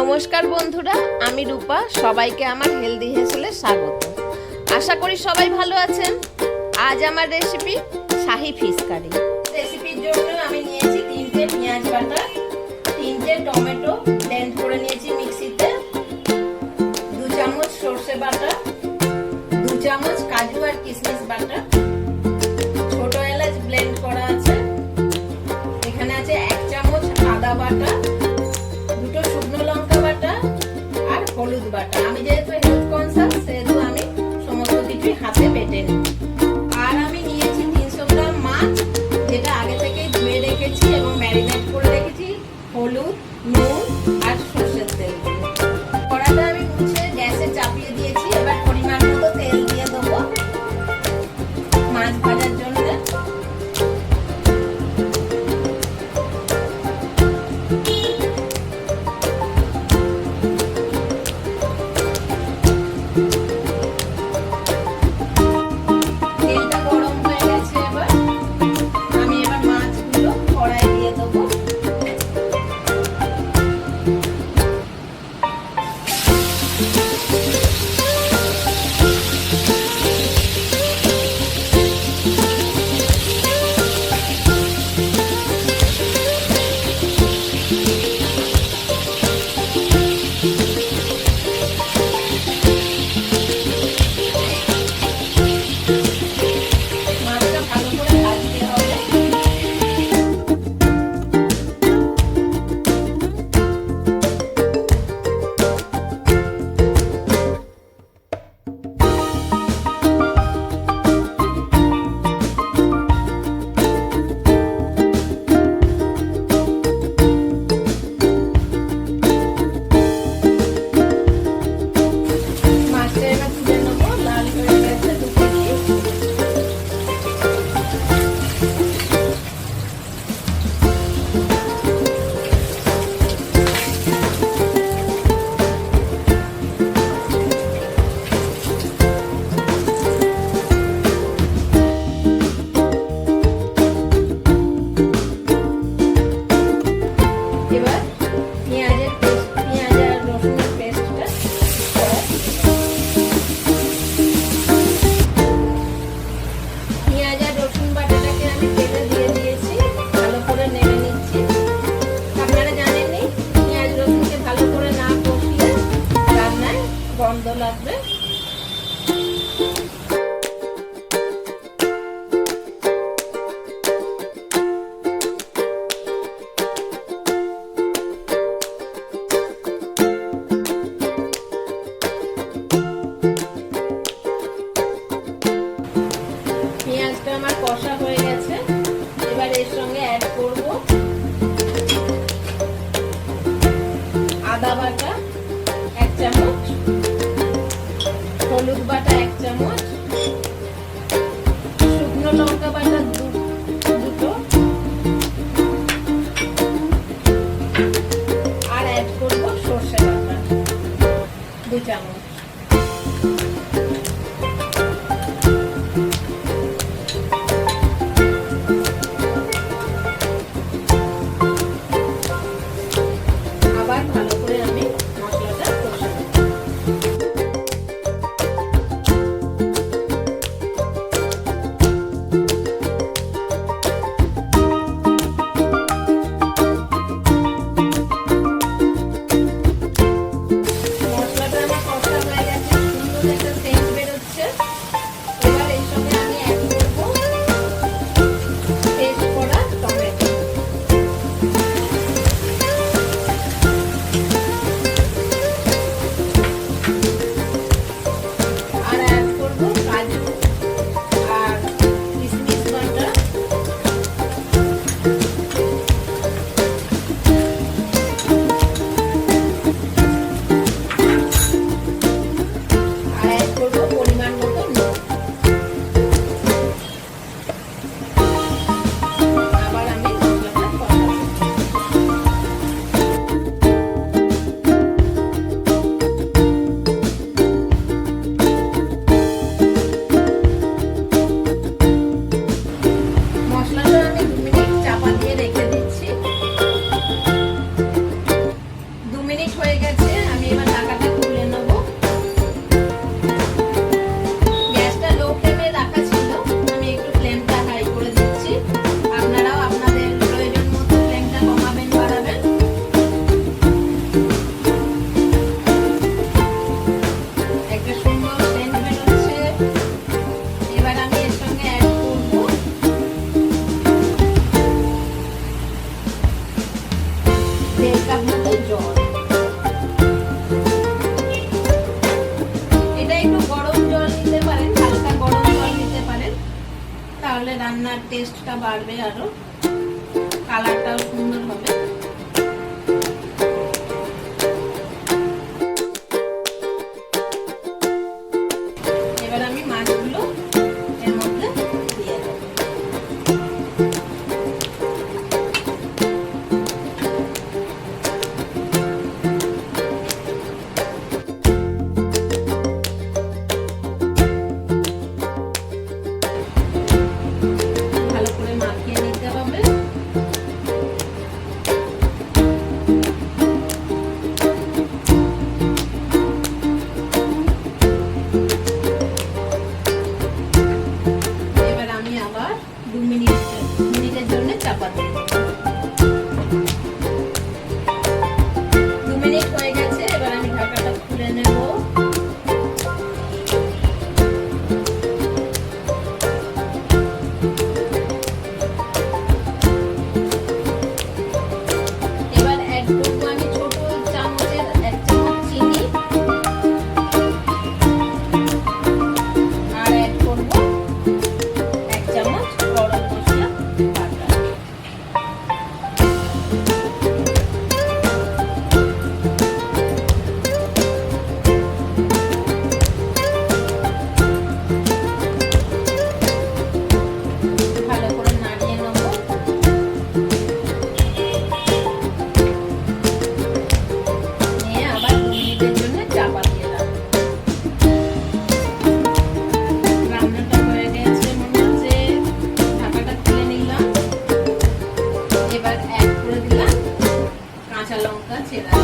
নমস্কার বন্ধুরা, আমি রূপা। সবাইকে আমার হেলদি হেসেলে স্বাগত। আশা করি সবাই ভালো আছেন। আজ আমার রেসিপি শাহি ফিশ কারি। রেসিপির জন্য আমি নিয়েছি 3টে পেঁয়াজ বাটা, 3টে টমেটো ব্লেন্ড করে নিয়েছি মিক্সিতে, 2 চামচ সরষে বাটা, 2 চামচ কাজু আর কিশমিশ বাটা, ছোট এলাচ ব্লেন্ড করা আছে, এখানে আছে 1 চামচ আদা বাটা, হলুদ বাটা। আমি যেহেতু হেলথ কনসাস সেহেতু আমি সমস্ত কিছু হাতে বেটে নিই। আর আমি নিয়েছি 300 গ্রাম মাছ, যেটা আগে থেকে ধুয়ে রেখেছি এবং ম্যারিনেট করে রেখেছি হলুদ, নুন আর সরষের তেল দিয়ে। কড়াটা আমি মুছে গ্যাসে চাপিয়ে দিয়েছি। এবার পরিমাণ মতো তেল দিয়ে দেবো মাছ ভাজার জন্য। গন্ধ লাগবে। পেঁয়াজটা আমার কষা হয়ে গেছে। এবার এর সঙ্গে অ্যাড করব আদা বাটা 1 চামচ, হলুদ বাটা 1 চামচ, শুকনো লঙ্কা বাটা 2 আর অ্যাড করব সরষে বাটা 2 চামচ। আবার ভালো করে আমি মশলাটা কষাবো। মশলাটা আমার কষা গেছে, আমি এবার ঢাকাটা খুলে নেব। গ্যাসটা লো ফ্লেমে রাখা ছিল, আমি একটু ফ্লেমটা হাই করে দিচ্ছি। আপনারাও আপনাদের প্রয়োজন মতো ফ্লেমটা কমাবেন বাড়াবেন। একটা সুন্দর সেন্ট বেরোচ্ছে। এবার আমি এর সঙ্গে অ্যাড করব দেড় কাপ মতো জল। এটা একটু গরম জল নিতে পারেন, হালকা গরম জল নিতে পারেন, তাহলে রান্নার টেস্টটা বাড়বে, আরো কালারটাও সুন্দর হবে। এবার আমি মাছগুলো এর মধ্যে দিয়ে দেব। ভালো করে মাখিয়ে নিতে হবে। এবার আমি আবার 2 মিনিটের জন্য চাপা দিয়ে দেব। 2 মিনিট হয়ে গেছে, এবার আমি ঢাকাটা খুলে নেব। এবার অ্যাড করব আমি ছোট চামচের 1 চামচ চিনি, আর অ্যাড করব 1 চামচ গরম মশলা বাটা। ভালো করে নাড়িয়ে নেব। নিয়ে আবার 2 মিনিটের জন্য চাপা দিয়ে রাখবো। রান্নাটা হয়ে গেছে মনে হচ্ছে, ঢাকাটা খুলে নিলাম। এবার অ্যাড করে দিলাম কাঁচা লঙ্কা চেরা।